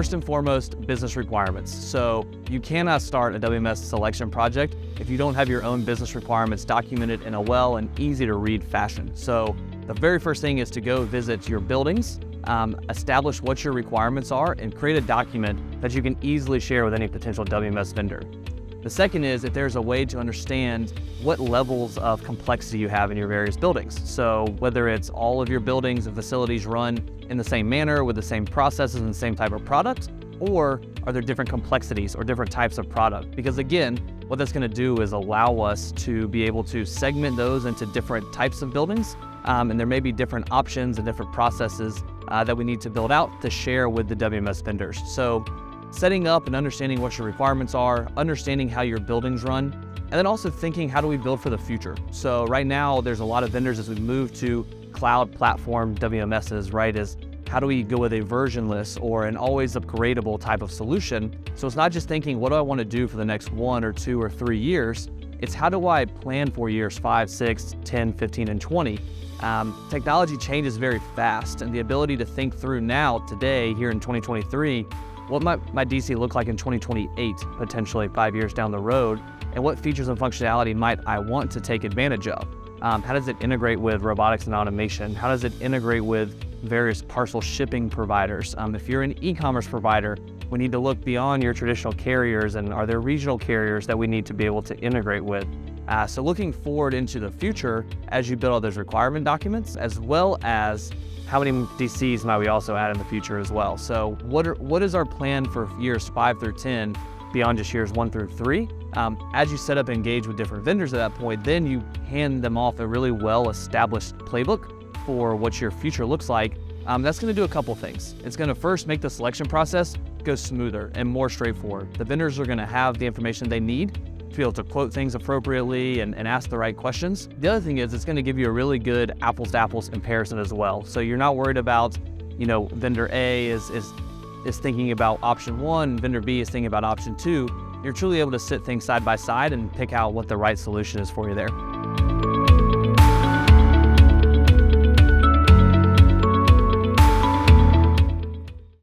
First and foremost, business requirements. So you cannot start a WMS selection project if you don't have your own business requirements documented in a well and easy to read fashion. So the very first thing is to go visit your buildings, establish what your requirements are, and create a document that you can easily share with any potential WMS vendor. The second is if there's a way to understand what levels of complexity you have in your various buildings. So whether it's all of your buildings and facilities run in the same manner with the same processes and the same type of product, or are there different complexities or different types of product? Because again, what that's going to do is allow us to be able to segment those into different types of buildings, and there may be different options and different processes that we need to build out to share with the WMS vendors. So setting up and understanding what your requirements are, understanding how your buildings run, and then also thinking, how do we build for the future? So right now, there's a lot of vendors as we move to cloud platform WMSs, right? Is how do we go with a versionless or an always upgradable type of solution? So it's not just thinking, what do I want to do for the next 1 or 2 or 3 years? It's how do I plan for years 5, 6, 10, 15, and 20? Technology changes very fast, and the ability to think through now, today, here in 2023, what might my DC look like in 2028, potentially 5 years down the road, and what features and functionality might I want to take advantage of? How does it integrate with robotics and automation? How does it integrate with various parcel shipping providers? If you're an e-commerce provider, we need to look beyond your traditional carriers, and are there regional carriers that we need to be able to integrate with? So looking forward into the future as you build all those requirement documents, as well as how many DCs might we also add in the future as well. So what is our plan for years 5 through 10 beyond just years 1 through 3? As you set up and engage with different vendors at that point, then you hand them off a really well-established playbook for what your future looks like. That's going to do a couple things. It's going to first make the selection process go smoother and more straightforward. The vendors are going to have the information they need to be able to quote things appropriately and ask the right questions. The other thing is it's going to give you a really good apples to apples comparison as well. So you're not worried about, vendor A is thinking about option 1, vendor B is thinking about option 2. You're truly able to sit things side by side and pick out what the right solution is for you there.